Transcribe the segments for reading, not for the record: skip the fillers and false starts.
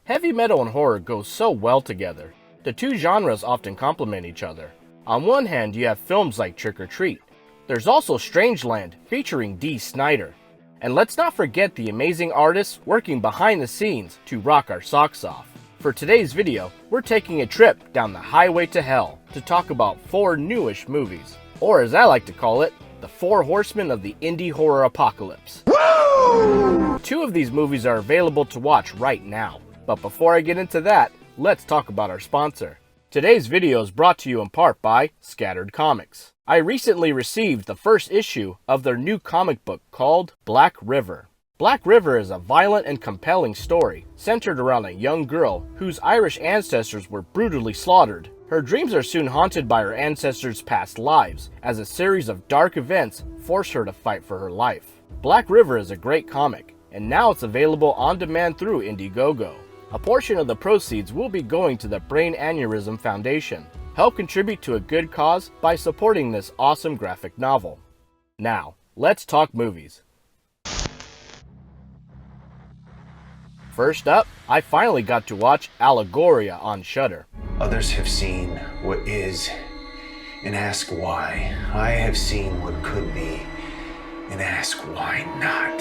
Heavy metal and horror go so well together. The two genres often complement each other. On one hand, you have films like Trick or Treat. There's also Strangeland, featuring Dee Snider. And let's not forget the amazing artists working behind the scenes to rock our socks off. For today's video, we're taking a trip down the highway to hell to talk about 4 newish movies. Or as I like to call it, the 4 horsemen of the indie horror apocalypse. Woo! 2 of these movies are available to watch right now. But before I get into that, let's talk about our sponsor. Today's video is brought to you in part by Scattered Comics. I recently received the first issue of their new comic book called Black River. Black River is a violent and compelling story centered around a young girl whose Irish ancestors were brutally slaughtered. Her dreams are soon haunted by her ancestors' past lives as a series of dark events force her to fight for her life. Black River is a great comic, and now it's available on demand through Indiegogo. A portion of the proceeds will be going to the Brain Aneurysm Foundation. Help contribute to a good cause by supporting this awesome graphic novel. Now, let's talk movies. First up, I finally got to watch Allegoria on Shudder. Others have seen what is and ask why. I have seen what could be and ask why not.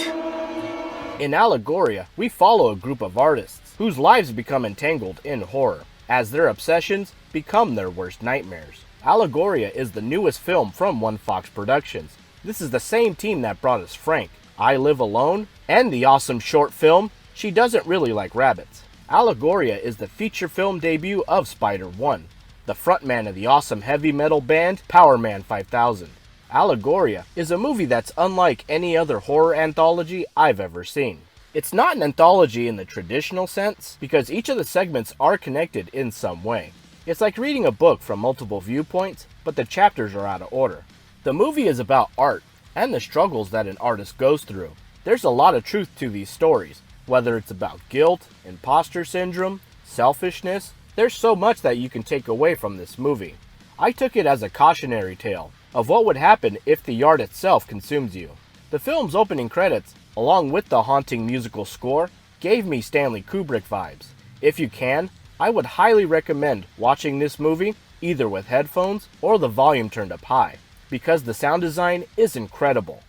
In Allegoria, we follow a group of artists whose lives become entangled in horror, as their obsessions become their worst nightmares. Allegoria is the newest film from One Fox Productions. This is the same team that brought us Frank, I Live Alone, and the awesome short film, She Doesn't Really Like Rabbits. Allegoria is the feature film debut of Spider-1, the frontman of the awesome heavy metal band Powerman 5000. Allegoria is a movie that's unlike any other horror anthology I've ever seen. It's not an anthology in the traditional sense, because each of the segments are connected in some way. It's like reading a book from multiple viewpoints, but the chapters are out of order. The movie is about art, and the struggles that an artist goes through. There's a lot of truth to these stories, whether it's about guilt, imposter syndrome, selfishness. There's so much that you can take away from this movie. I took it as a cautionary tale of what would happen if the art itself consumes you. The film's opening credits, along with the haunting musical score, gave me Stanley Kubrick vibes. If you can, I would highly recommend watching this movie either with headphones or the volume turned up high, because the sound design is incredible.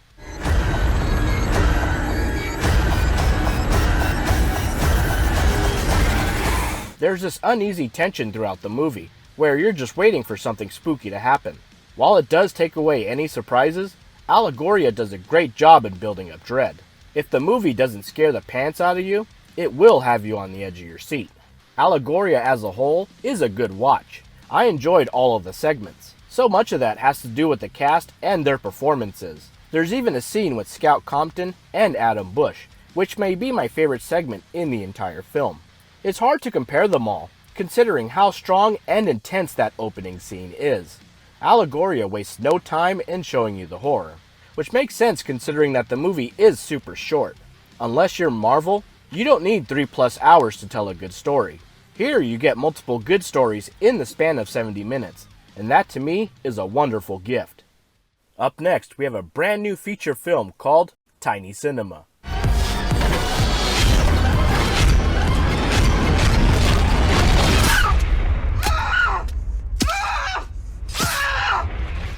There's this uneasy tension throughout the movie, where you're just waiting for something spooky to happen. While it does take away any surprises, Allegoria does a great job in building up dread. If the movie doesn't scare the pants out of you, it will have you on the edge of your seat. Allegoria as a whole is a good watch. I enjoyed all of the segments. So much of that has to do with the cast and their performances. There's even a scene with Scout Compton and Adam Bush, which may be my favorite segment in the entire film. It's hard to compare them all, considering how strong and intense that opening scene is. Allegoria wastes no time in showing you the horror, which makes sense considering that the movie is super short. Unless you're Marvel, you don't need 3+ hours to tell a good story. Here you get multiple good stories in the span of 70 minutes, and that to me is a wonderful gift. Up next, we have a brand new feature film called Tiny Cinema.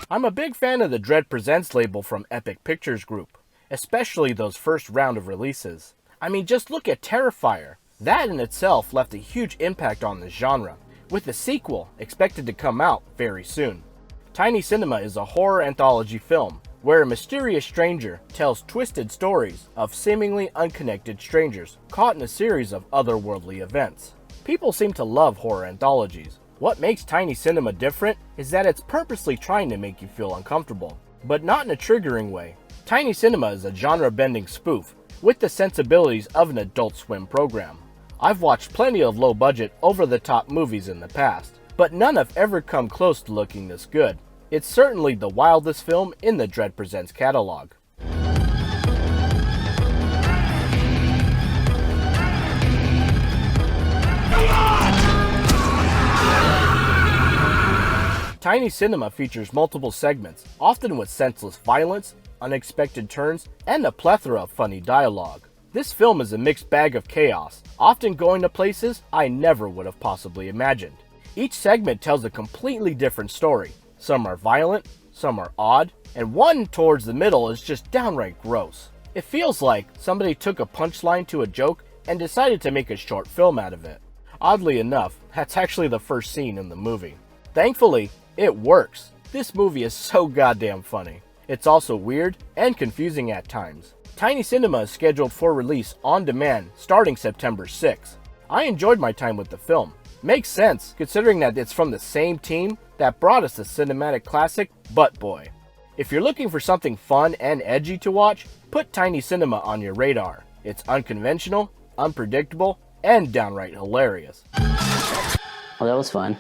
I'm a big fan of the Dread Presents label from Epic Pictures Group, especially those first round of releases. I mean, just look at Terrifier. That in itself left a huge impact on the genre, with the sequel expected to come out very soon. Tiny Cinema is a horror anthology film where a mysterious stranger tells twisted stories of seemingly unconnected strangers caught in a series of otherworldly events. People seem to love horror anthologies. What makes Tiny Cinema different is that it's purposely trying to make you feel uncomfortable, but not in a triggering way. Tiny Cinema is a genre-bending spoof with the sensibilities of an Adult Swim program. I've watched plenty of low-budget, over-the-top movies in the past, but none have ever come close to looking this good. It's certainly the wildest film in the Dread Presents catalog. Tiny Cinema features multiple segments, often with senseless violence, unexpected turns, and a plethora of funny dialogue. This film is a mixed bag of chaos, often going to places I never would have possibly imagined. Each segment tells a completely different story. Some are violent, some are odd, and one towards the middle is just downright gross. It feels like somebody took a punchline to a joke and decided to make a short film out of it. Oddly enough, that's actually the first scene in the movie. Thankfully, it works. This movie is so goddamn funny. It's also weird and confusing at times. Tiny Cinema is scheduled for release on demand starting September 6th. I enjoyed my time with the film. Makes sense considering that it's from the same team that brought us the cinematic classic Butt Boy. If you're looking for something fun and edgy to watch, put Tiny Cinema on your radar. It's unconventional, unpredictable, and downright hilarious. Well, that was fun.